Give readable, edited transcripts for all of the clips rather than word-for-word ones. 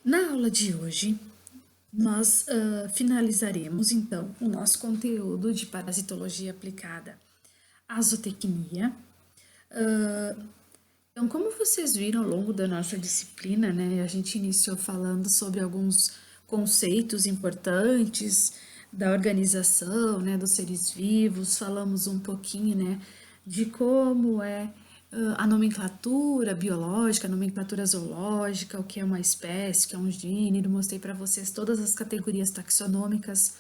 Na aula de hoje, nós finalizaremos então o nosso conteúdo de parasitologia aplicada à zootecnia. Então, como vocês viram ao longo da nossa disciplina, né, a gente iniciou falando sobre alguns conceitos importantes da organização, né, dos seres vivos, falamos um pouquinho, né, de como é a nomenclatura biológica, a nomenclatura zoológica, o que é uma espécie, o que é um gênero, mostrei para vocês todas as categorias taxonômicas.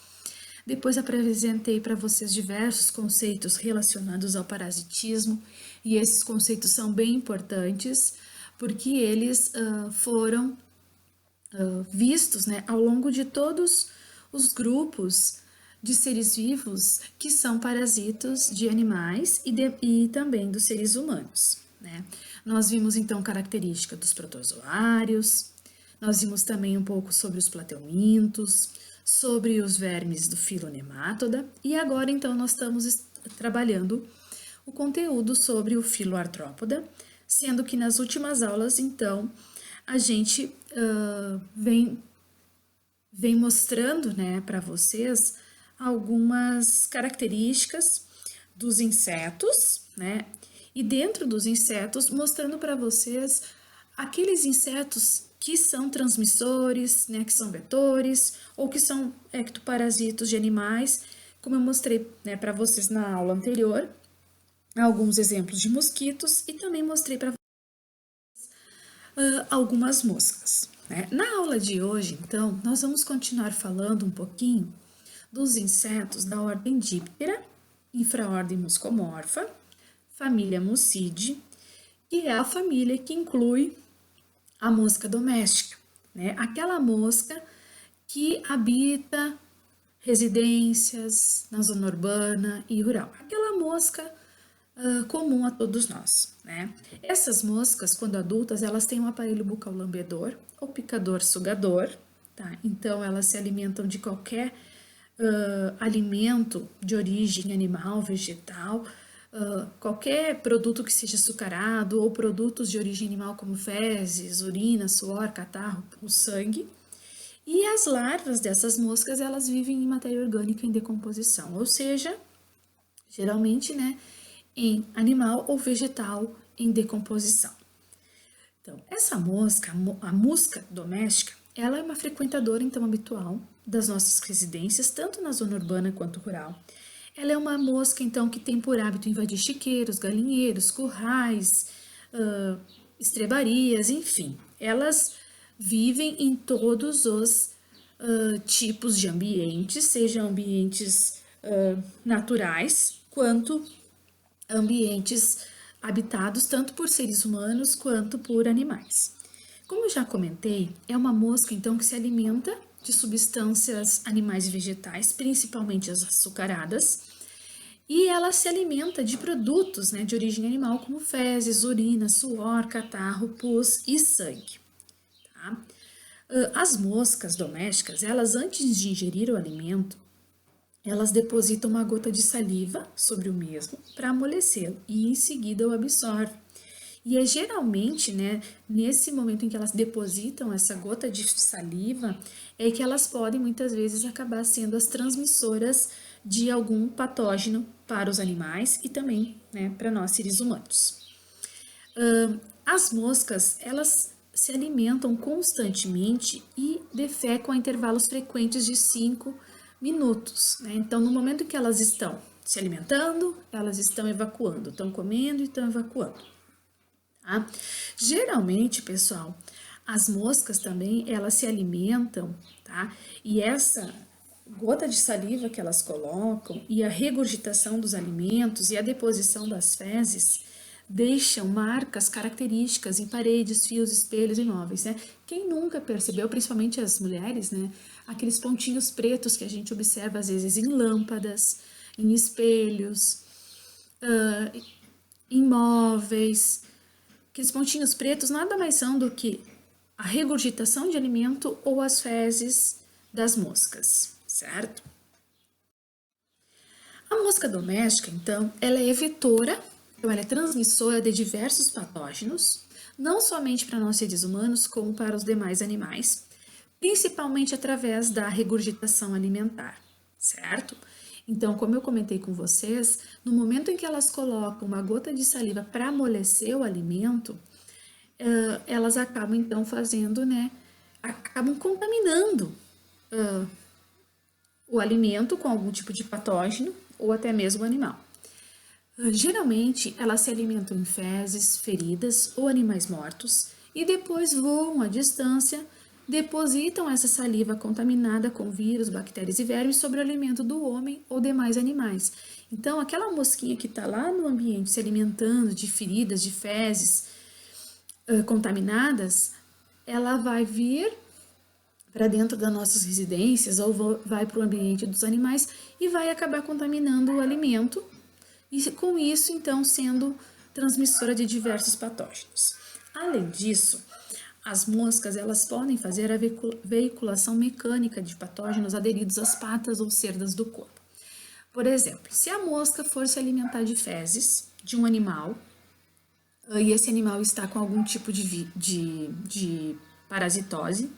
Depois apresentei para vocês diversos conceitos relacionados ao parasitismo, e esses conceitos são bem importantes, porque eles foram vistos, né, ao longo de todos os grupos de seres vivos que são parasitos de animais e também dos seres humanos, né? Nós vimos então característica dos protozoários, nós vimos também um pouco sobre os plateumintos, sobre os vermes do filo Nematoda, e agora então nós estamos trabalhando o conteúdo sobre o filo Artrópoda, sendo que nas últimas aulas então a gente vem mostrando, né, para vocês algumas características dos insetos, né? E dentro dos insetos, mostrando para vocês aqueles insetos que são transmissores, né, que são vetores, ou que são ectoparasitos de animais, como eu mostrei, né, para vocês na aula anterior, alguns exemplos de mosquitos, e também mostrei para algumas moscas, né? Na aula de hoje, então, nós vamos continuar falando um pouquinho dos insetos da ordem Diptera, infraordem Muscomorpha, família Mucidae, que é a família que inclui a mosca doméstica, né? Aquela mosca que habita residências na zona urbana e rural. Aquela mosca comum a todos nós, né? Essas moscas, quando adultas, elas têm um aparelho bucal lambedor ou picador sugador, tá? Então, elas se alimentam de qualquer alimento de origem animal, vegetal, qualquer produto que seja açucarado ou produtos de origem animal como fezes, urina, suor, catarro, o sangue. E as larvas dessas moscas, elas vivem em matéria orgânica em decomposição, ou seja, geralmente, né, em animal ou vegetal em decomposição. Então, essa mosca, a musca doméstica, ela é uma frequentadora, então, habitual das nossas residências, tanto na zona urbana quanto rural. Ela é uma mosca, então, que tem por hábito invadir chiqueiros, galinheiros, currais, estrebarias, enfim. Elas vivem em todos os tipos de ambientes, sejam ambientes naturais, quanto ambientes habitados tanto por seres humanos quanto por animais. Como eu já comentei, é uma mosca então que se alimenta de substâncias animais e vegetais, principalmente as açucaradas, e ela se alimenta de produtos, né, de origem animal, como fezes, urina, suor, catarro, pus e sangue. Tá? As moscas domésticas, elas antes de ingerir o alimento, elas depositam uma gota de saliva sobre o mesmo para amolecê-lo e em seguida o absorvem. E é geralmente, né, nesse momento em que elas depositam essa gota de saliva, é que elas podem muitas vezes acabar sendo as transmissoras de algum patógeno para os animais e também, né, para nós seres humanos. As moscas, elas se alimentam constantemente e defecam a intervalos frequentes de 5 minutos, né? Então, no momento em que elas estão se alimentando, elas estão evacuando, estão comendo e estão evacuando. Tá? Geralmente, pessoal, as moscas também, elas se alimentam, tá? E essa gota de saliva que elas colocam e a regurgitação dos alimentos e a deposição das fezes deixam marcas características em paredes, fios, espelhos e móveis, né? Quem nunca percebeu, principalmente as mulheres, né? Aqueles pontinhos pretos que a gente observa às vezes em lâmpadas, em espelhos, em móveis. Aqueles pontinhos pretos nada mais são do que a regurgitação de alimento ou as fezes das moscas, certo? A mosca doméstica, então, ela é vetora, então ela é transmissora de diversos patógenos, não somente para nós seres humanos, como para os demais animais. principalmente através da regurgitação alimentar, certo? Então, como eu comentei com vocês, no momento em que elas colocam uma gota de saliva para amolecer o alimento, elas acabam então fazendo, né? Acabam contaminando o alimento com algum tipo de patógeno ou até mesmo o animal. Geralmente, elas se alimentam em fezes, feridas ou animais mortos e depois voam à distância, depositam essa saliva contaminada com vírus, bactérias e vermes sobre o alimento do homem ou demais animais. Então, aquela mosquinha que está lá no ambiente se alimentando de feridas, de fezes contaminadas, ela vai vir para dentro das nossas residências ou vai para o ambiente dos animais e vai acabar contaminando o alimento e com isso, então, sendo transmissora de diversos patógenos. Além disso, as moscas elas podem fazer a veiculação mecânica de patógenos aderidos às patas ou cerdas do corpo. Por exemplo, se a mosca for se alimentar de fezes de um animal e esse animal está com algum tipo de parasitose,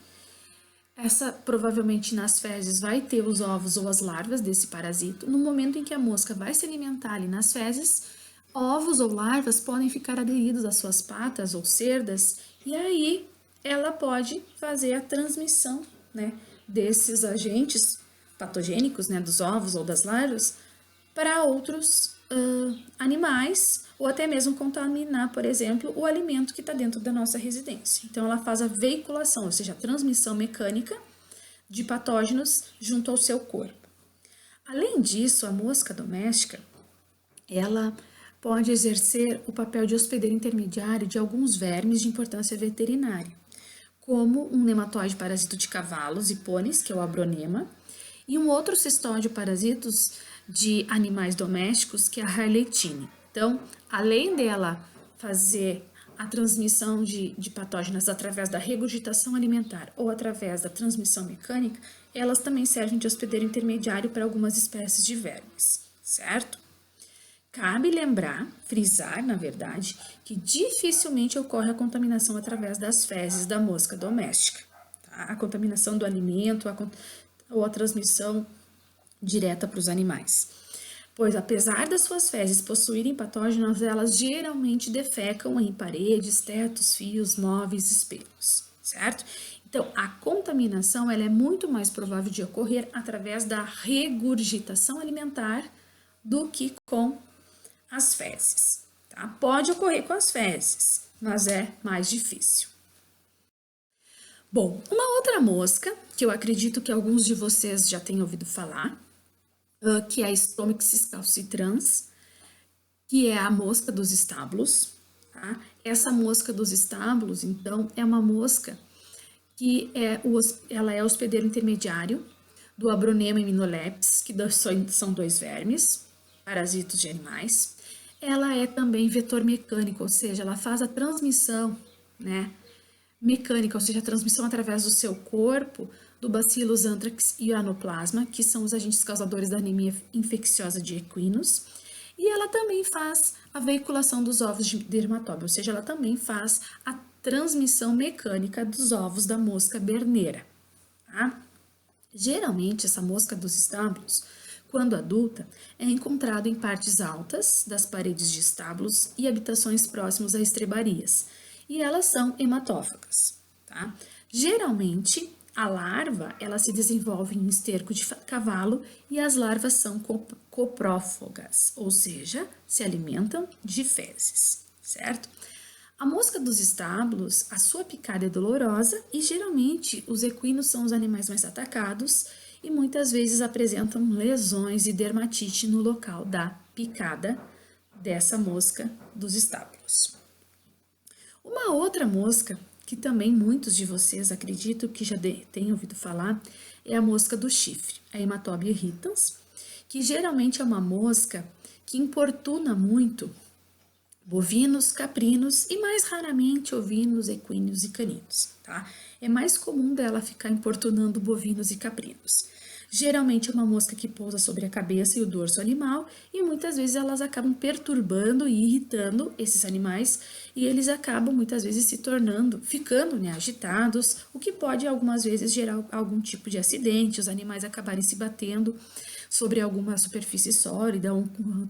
essa provavelmente nas fezes vai ter os ovos ou as larvas desse parasito. No momento em que a mosca vai se alimentar ali nas fezes, ovos ou larvas podem ficar aderidos às suas patas ou cerdas e aí ela pode fazer a transmissão, né, desses agentes patogênicos, né, dos ovos ou das larvas para outros animais ou até mesmo contaminar, por exemplo, o alimento que está dentro da nossa residência. Então, ela faz a veiculação, ou seja, a transmissão mecânica de patógenos junto ao seu corpo. Além disso, a mosca doméstica, ela pode exercer o papel de hospedeiro intermediário de alguns vermes de importância veterinária, como um nematóide parasito de cavalos e pôneis, que é o abronema, e um outro cestódio parasitos de animais domésticos, que é a Harlequine. Então, além dela fazer a transmissão de patógenos através da regurgitação alimentar ou através da transmissão mecânica, elas também servem de hospedeiro intermediário para algumas espécies de vermes, certo? Cabe lembrar, frisar, na verdade, que dificilmente ocorre a contaminação através das fezes da mosca doméstica. Tá? A contaminação do alimento ou a transmissão direta para os animais. Pois, apesar das suas fezes possuírem patógenos, elas geralmente defecam em paredes, tetos, fios, móveis, espelhos, certo? Então, a contaminação ela é muito mais provável de ocorrer através da regurgitação alimentar do que com as fezes, tá? Pode ocorrer com as fezes, mas é mais difícil. Bom, uma outra mosca, que eu acredito que alguns de vocês já tenham ouvido falar, que é a Stomyxis calcitrans, que é a mosca dos estábulos, tá? Essa mosca dos estábulos, então, é uma mosca que ela é hospedeiro intermediário do Abronema immunolepis, que são dois vermes, parasitos de animais. Ela é também vetor mecânico, ou seja, ela faz a transmissão, né, mecânica, ou seja, a transmissão através do seu corpo do Bacillus anthrax e o anoplasma, que são os agentes causadores da anemia infecciosa de equinos. E ela também faz a veiculação dos ovos de dermatóbio, ou seja, ela também faz a transmissão mecânica dos ovos da mosca berneira. Tá? Geralmente, essa mosca dos estábulos, quando adulta, é encontrada em partes altas das paredes de estábulos e habitações próximas a estrebarias, e elas são hematófagas. Tá? Geralmente, a larva ela se desenvolve em esterco de cavalo e as larvas são coprófagas, ou seja, se alimentam de fezes, certo? A mosca dos estábulos, a sua picada é dolorosa e geralmente os equinos são os animais mais atacados e muitas vezes apresentam lesões e dermatite no local da picada dessa mosca dos estábulos. Uma outra mosca que também muitos de vocês acredito que já tenham ouvido falar é a mosca do chifre, a Hematobia irritans, que geralmente é uma mosca que importuna muito bovinos, caprinos e mais raramente ovinos, equinos e caninos, tá? É mais comum dela ficar importunando bovinos e caprinos. Geralmente é uma mosca que pousa sobre a cabeça e o dorso animal e muitas vezes elas acabam perturbando e irritando esses animais e eles acabam muitas vezes se tornando, ficando, né, agitados, o que pode algumas vezes gerar algum tipo de acidente, os animais acabarem se batendo sobre alguma superfície sólida, um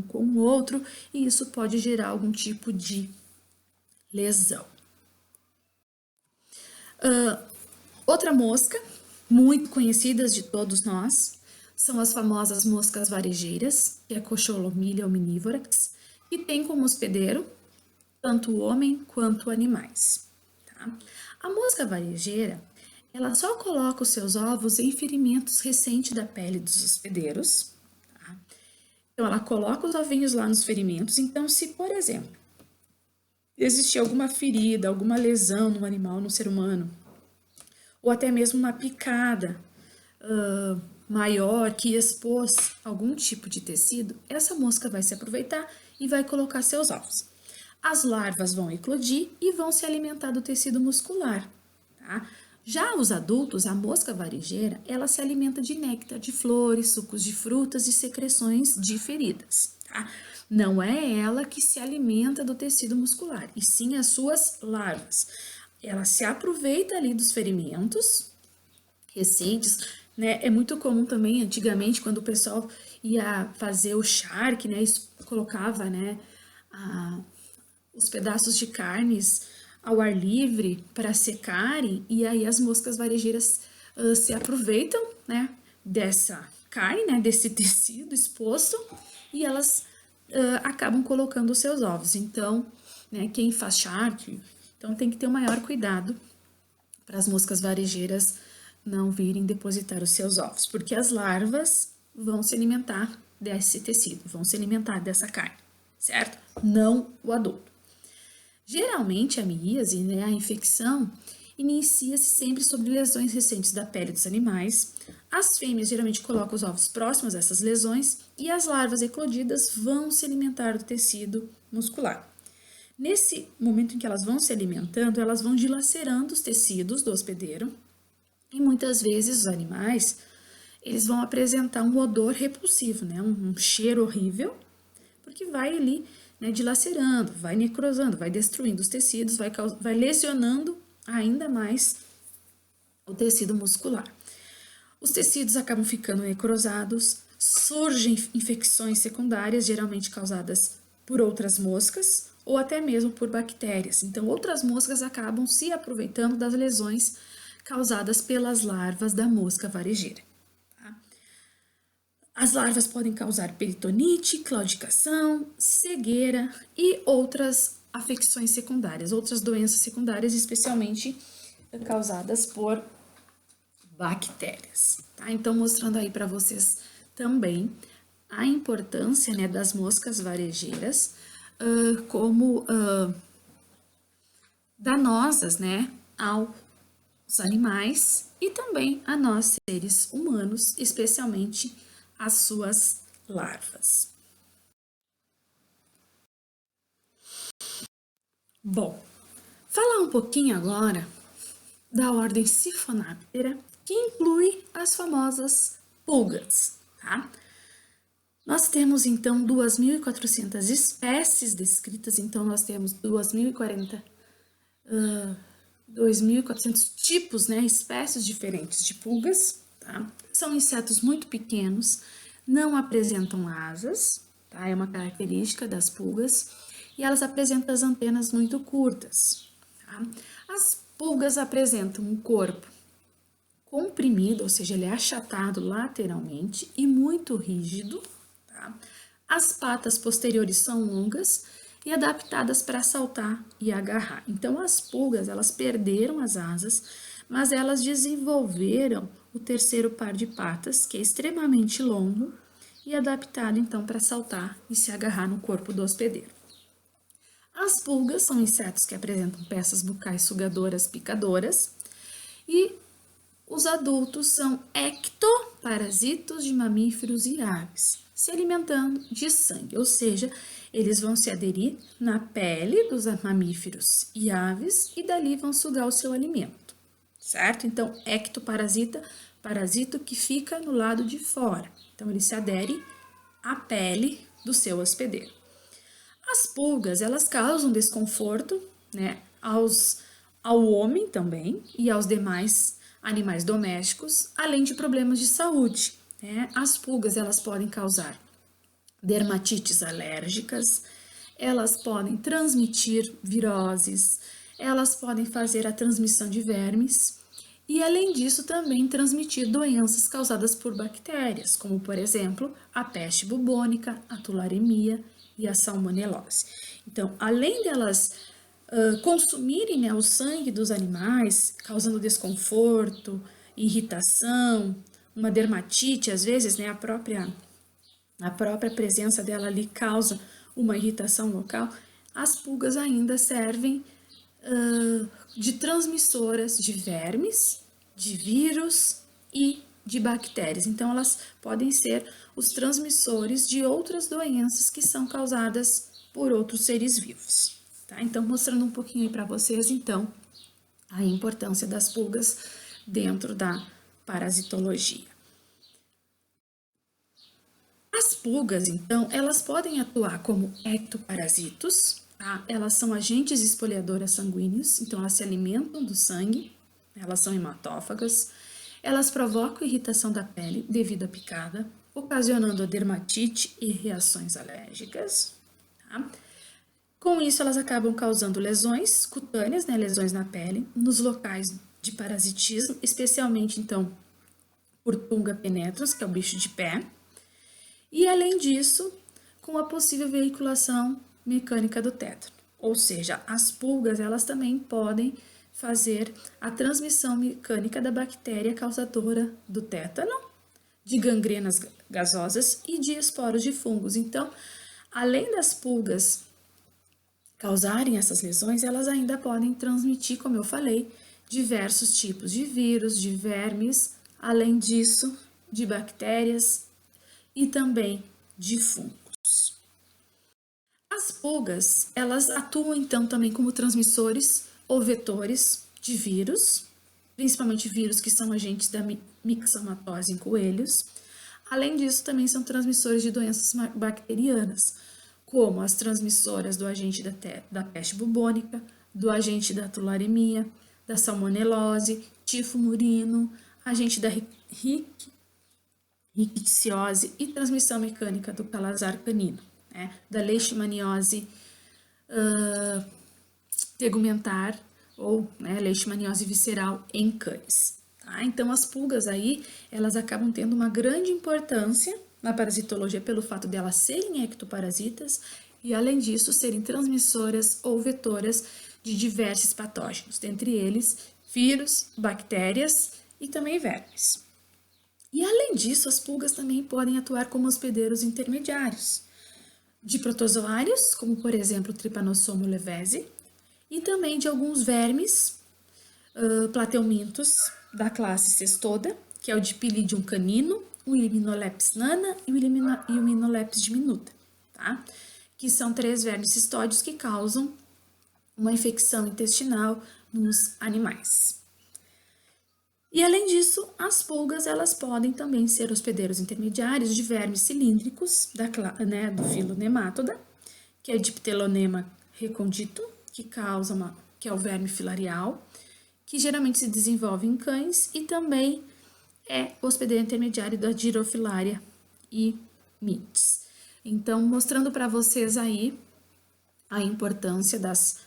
com o outro, e isso pode gerar algum tipo de lesão. Outra mosca, muito conhecidas de todos nós, são as famosas moscas varejeiras, que é a Cocholomilia omnivorax, que tem como hospedeiro tanto o homem quanto animais. Tá? A mosca varejeira, ela só coloca os seus ovos em ferimentos recentes da pele dos hospedeiros. Tá? Então, ela coloca os ovinhos lá nos ferimentos. Então, se, por exemplo, existir alguma ferida, alguma lesão no animal, no ser humano, ou até mesmo uma picada maior que expôs algum tipo de tecido, essa mosca vai se aproveitar e vai colocar seus ovos. As larvas vão eclodir e vão se alimentar do tecido muscular, tá? Já os adultos, a mosca varejeira, ela se alimenta de néctar de flores, sucos de frutas e secreções de feridas, tá? Não é ela que se alimenta do tecido muscular, e sim as suas larvas. Ela se aproveita ali dos ferimentos recentes, né? É muito comum também, antigamente, quando o pessoal ia fazer o charque, né? Colocava, né? Os pedaços de carnes ao ar livre para secarem, e aí as moscas varejeiras se aproveitam, né? Dessa carne, né? Desse tecido exposto, e elas acabam colocando os seus ovos. Então, né? Quem faz charque, então tem que ter o maior cuidado para as moscas varejeiras não virem depositar os seus ovos, porque as larvas vão se alimentar desse tecido, vão se alimentar dessa carne, certo? Não o adulto. Geralmente a miíase, né, a infecção, inicia-se sempre sobre lesões recentes da pele dos animais. As fêmeas geralmente colocam os ovos próximos a essas lesões e as larvas eclodidas vão se alimentar do tecido muscular. Nesse momento em que elas vão se alimentando, elas vão dilacerando os tecidos do hospedeiro e muitas vezes os animais, eles vão apresentar um odor repulsivo, né? Um cheiro horrível, porque vai ali, né, dilacerando, vai necrosando, vai destruindo os tecidos, vai lesionando ainda mais o tecido muscular. Os tecidos acabam ficando necrosados, surgem infecções secundárias, geralmente causadas por outras moscas ou até mesmo por bactérias. Então, outras moscas acabam se aproveitando das lesões causadas pelas larvas da mosca varejeira. Tá? As larvas podem causar peritonite, claudicação, cegueira e outras afecções secundárias, outras doenças secundárias, especialmente causadas por bactérias. Tá? Então, mostrando aí para vocês também a importância, né, das moscas varejeiras como danosas, né, aos animais e também a nós, seres humanos, especialmente as suas larvas. Bom, falar um pouquinho agora da ordem Siphonáptera, que inclui as famosas pulgas, tá? Nós temos, então, 2.400 espécies descritas, então nós temos 2.400 tipos, né, espécies diferentes de pulgas, tá? São insetos muito pequenos, não apresentam asas, tá? É uma característica das pulgas, e elas apresentam as antenas muito curtas, tá? As pulgas apresentam um corpo comprimido, ou seja, ele é achatado lateralmente e muito rígido, tá? As patas posteriores são longas e adaptadas para saltar e agarrar. Então, as pulgas, elas perderam as asas, mas elas desenvolveram o terceiro par de patas, que é extremamente longo e adaptado, então, para saltar e se agarrar no corpo do hospedeiro. As pulgas são insetos que apresentam peças bucais sugadoras picadoras e Os adultos são ectoparasitos de mamíferos e aves, se alimentando de sangue, ou seja, eles vão se aderir na pele dos mamíferos e aves e dali vão sugar o seu alimento, certo? Então, ectoparasita, parasito que fica no lado de fora. Então, ele se adere à pele do seu hospedeiro. As pulgas, elas causam desconforto, né, ao homem também e aos demais animais domésticos, além de problemas de saúde, né? As pulgas, elas podem causar dermatites alérgicas, elas podem transmitir viroses, elas podem fazer a transmissão de vermes e, além disso, também transmitir doenças causadas por bactérias, como, por exemplo, a peste bubônica, a tularemia e a salmonelose. Então, além delas consumirem, né, o sangue dos animais, causando desconforto, irritação, uma dermatite, às vezes, né, a própria presença dela ali causa uma irritação local, as pulgas ainda servem de transmissoras de vermes, de vírus e de bactérias. Então, elas podem ser os transmissores de outras doenças que são causadas por outros seres vivos. Tá? Então, mostrando um pouquinho aí para vocês, então, a importância das pulgas dentro da parasitologia. As pulgas, então, elas podem atuar como ectoparasitos, tá? Elas são agentes esfoliadoras sanguíneos, então elas se alimentam do sangue, elas são hematófagas, elas provocam irritação da pele devido à picada, ocasionando a dermatite e reações alérgicas, tá? Com isso, elas acabam causando lesões cutâneas, né, lesões na pele, nos locais de parasitismo, especialmente, então, por Tunga penetrans, que é o bicho de pé, e, além disso, com a possível veiculação mecânica do tétano. Ou seja, as pulgas, elas também podem fazer a transmissão mecânica da bactéria causadora do tétano, de gangrenas gasosas e de esporos de fungos. Então, além das pulgas causarem essas lesões, elas ainda podem transmitir, como eu falei, diversos tipos de vírus, de vermes, além disso, de bactérias e também de fungos. As pulgas, elas atuam então também como transmissores ou vetores de vírus, principalmente vírus que são agentes da mixomatose em coelhos. Além disso, também são transmissores de doenças bacterianas, como as transmissoras do agente da peste bubônica, do agente da tularemia, da salmonelose, tifo murino, agente da rickettsiose e transmissão mecânica do calazar canino, né, da leishmaniose tegumentar ou, né, leishmaniose visceral em cães. Tá? Então, as pulgas aí, elas acabam tendo uma grande importância na parasitologia pelo fato de elas serem ectoparasitas e, além disso, serem transmissoras ou vetoras de diversos patógenos, dentre eles vírus, bactérias e também vermes. E, além disso, as pulgas também podem atuar como hospedeiros intermediários de protozoários, como, por exemplo, o Trypanosoma olivese, e também de alguns vermes plateumintos da classe Cestoda, que é o Dipylidium canino, o Hymenoptera nana e o Hymenoptera diminuta, tá? Que são 3 vermes cistódios que causam uma infecção intestinal nos animais. E, além disso, as pulgas, elas podem também ser hospedeiros intermediários de vermes cilíndricos do filo Nematoda, que é Diptelonema recondito, que é o verme filarial, que geralmente se desenvolve em cães e também é hospedeiro intermediário da Gyrofilaria e mites. Então, mostrando para vocês aí a importância das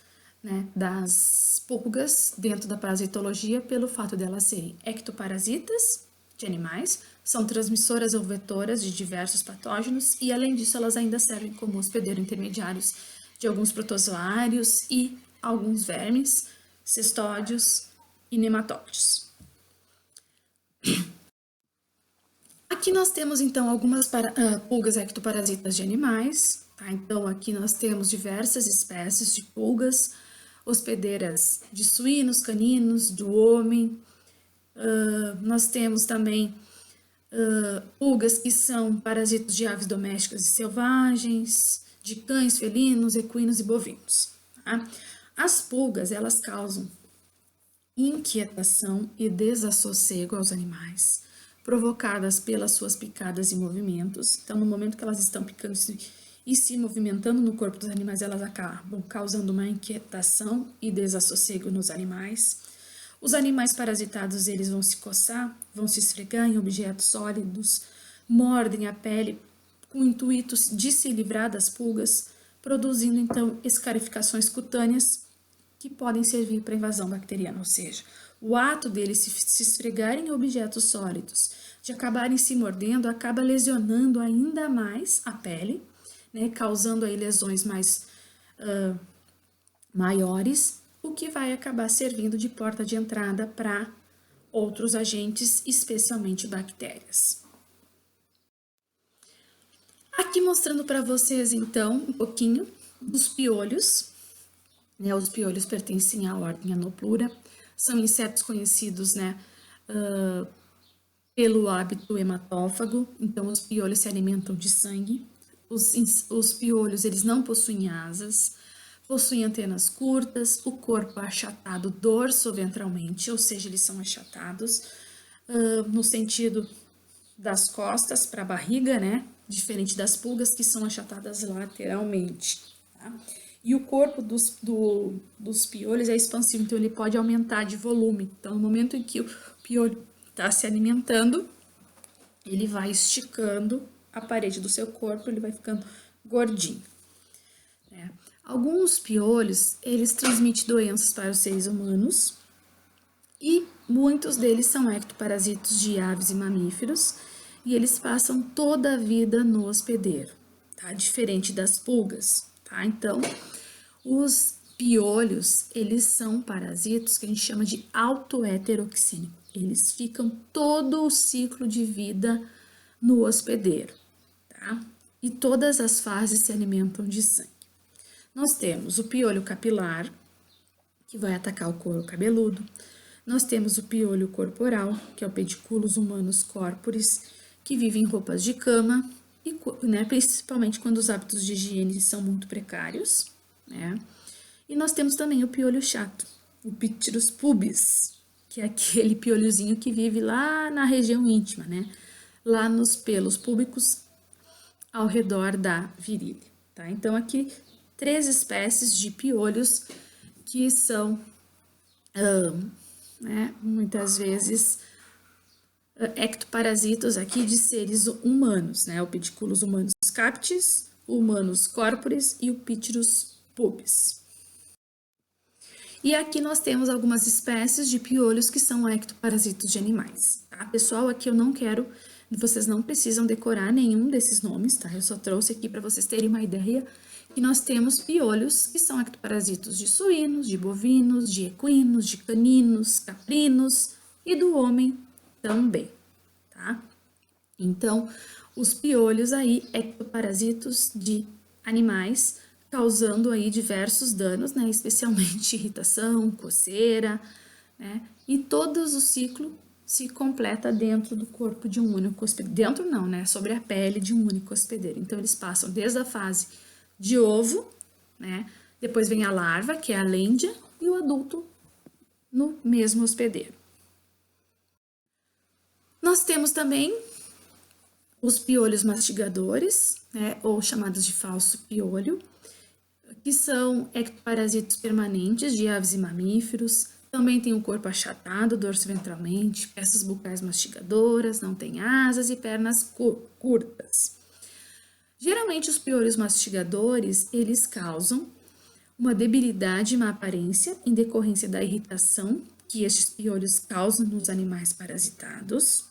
pulgas dentro da parasitologia pelo fato de elas serem ectoparasitas de animais, são transmissoras ou vetoras de diversos patógenos e, além disso, elas ainda servem como hospedeiro intermediários de alguns protozoários e alguns vermes, cestódios e nematóides. Aqui nós temos, então, algumas pulgas ectoparasitas de animais. Tá? Então, aqui nós temos diversas espécies de pulgas, hospedeiras de suínos, caninos, do homem, Nós temos também pulgas que são parasitos de aves domésticas e selvagens, de cães, felinos, equinos e bovinos. Tá? As pulgas, elas causam inquietação e desassossego aos animais, provocadas pelas suas picadas e movimentos. Então, no momento que elas estão picando e se movimentando no corpo dos animais, elas acabam causando uma inquietação e desassossego nos animais. Os animais parasitados, eles vão se coçar, vão se esfregar em objetos sólidos, mordem a pele com o intuito de se livrar das pulgas, produzindo então escarificações cutâneas que podem servir para invasão bacteriana, ou seja, o ato deles se esfregarem em objetos sólidos, de acabarem se mordendo, acaba lesionando ainda mais a pele, né, causando aí lesões mais maiores, o que vai acabar servindo de porta de entrada para outros agentes, especialmente bactérias. Aqui mostrando para vocês, então, um pouquinho dos piolhos. Né, os piolhos pertencem à ordem Anoplura, são insetos conhecidos, né, pelo hábito hematófago, então os piolhos se alimentam de sangue. Os piolhos, eles não possuem asas, possuem antenas curtas, o corpo é achatado dorso-ventralmente, ou seja, eles são achatados no sentido das costas para a barriga, né? Diferente das pulgas que são achatadas lateralmente. Tá? E o corpo dos piolhos é expansivo, então ele pode aumentar de volume. Então, no momento em que o piolho está se alimentando, ele vai esticando a parede do seu corpo, ele vai ficando gordinho. Né? Alguns piolhos, eles transmitem doenças para os seres humanos e muitos deles são ectoparasitos de aves e mamíferos e eles passam toda a vida no hospedeiro, tá? Diferente das pulgas, tá? Então, os piolhos, eles são parasitos que a gente chama de autoheteroxínico. Eles ficam todo o ciclo de vida no hospedeiro, tá? E todas as fases se alimentam de sangue. Nós temos o piolho capilar, que vai atacar o couro cabeludo. Nós temos o piolho corporal, que é o Pediculus humanus corporis, que vive em roupas de cama, e, né, principalmente quando os hábitos de higiene são muito precários. Né? E nós temos também o piolho chato, o Pictyrus pubis, que é aquele piolhozinho que vive lá na região íntima, né? Lá nos pelos púbicos ao redor da virilha. Tá? Então, aqui 3 espécies de piolhos que são, né, muitas vezes, ectoparasitos aqui de seres humanos, né? O Pediculus humanus captis, o humanus corporis e o Pictyrus pubis. E aqui nós temos algumas espécies de piolhos que são ectoparasitos de animais, tá? Pessoal, aqui eu não quero, vocês não precisam decorar nenhum desses nomes, tá? Eu só trouxe aqui para vocês terem uma ideia que nós temos piolhos que são ectoparasitos de suínos, de bovinos, de equinos, de caninos, caprinos e do homem também, tá? Então, os piolhos aí, ectoparasitos de animais, causando aí diversos danos, né? Especialmente irritação, coceira, né? E todo o ciclo se completa dentro do corpo de um único hospedeiro. Dentro não, né? Sobre a pele de um único hospedeiro. Então, eles passam desde a fase de ovo, né? Depois vem a larva, que é a lêndia, e o adulto no mesmo hospedeiro. Nós temos também os piolhos mastigadores, né? Ou chamados de falso piolho, que são ectoparasitos permanentes de aves e mamíferos. Também tem o corpo achatado dorso-ventralmente, peças bucais mastigadoras, não tem asas e pernas curtas. Geralmente os piolhos mastigadores, eles causam uma debilidade e má aparência em decorrência da irritação que estes piolhos causam nos animais parasitados.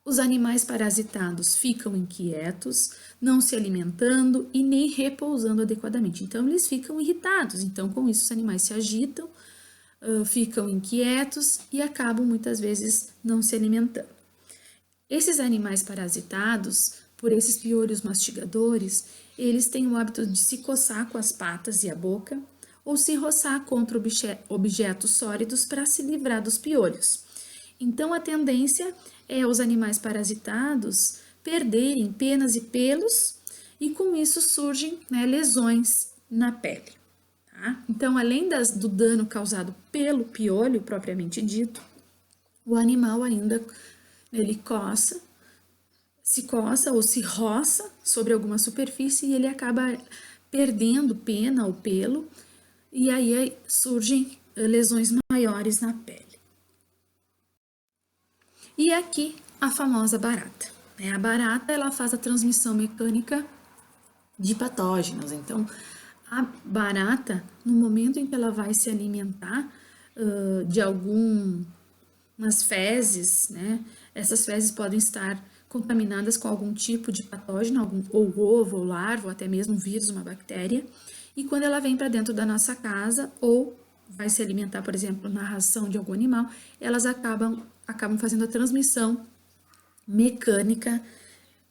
Os animais parasitados ficam inquietos, não se alimentando e nem repousando adequadamente. Então, eles ficam irritados. Então, com isso, os animais se agitam, ficam inquietos e acabam, muitas vezes, não se alimentando. Esses animais parasitados, por esses piolhos mastigadores, eles têm o hábito de se coçar com as patas e a boca ou se roçar contra objetos sólidos para se livrar dos piolhos. Então, a tendência é os animais parasitados perderem penas e pelos e com isso surgem, né, lesões na pele. Tá? Então, além do dano causado pelo piolho propriamente dito, o animal ainda ele se coça ou se roça sobre alguma superfície e ele acaba perdendo pena ou pelo e aí surgem lesões maiores na pele. E aqui a famosa barata. A barata ela faz a transmissão mecânica de patógenos. Então, a barata, no momento em que ela vai se alimentar de algumas fezes, né? Essas fezes podem estar contaminadas com algum tipo de patógeno, ou ovo, ou larva, ou até mesmo um vírus, uma bactéria. E quando ela vem para dentro da nossa casa, ou vai se alimentar, por exemplo, na ração de algum animal, elas acabam fazendo a transmissão mecânica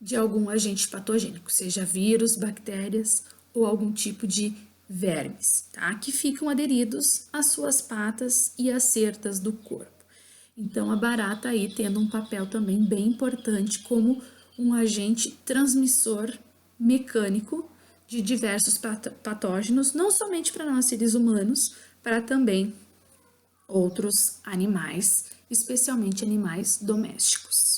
de algum agente patogênico, seja vírus, bactérias ou algum tipo de vermes, tá? Que ficam aderidos às suas patas e às cerdas do corpo. Então, a barata aí tendo um papel também bem importante como um agente transmissor mecânico de diversos patógenos, não somente para nós seres humanos, para também outros animais, especialmente animais domésticos.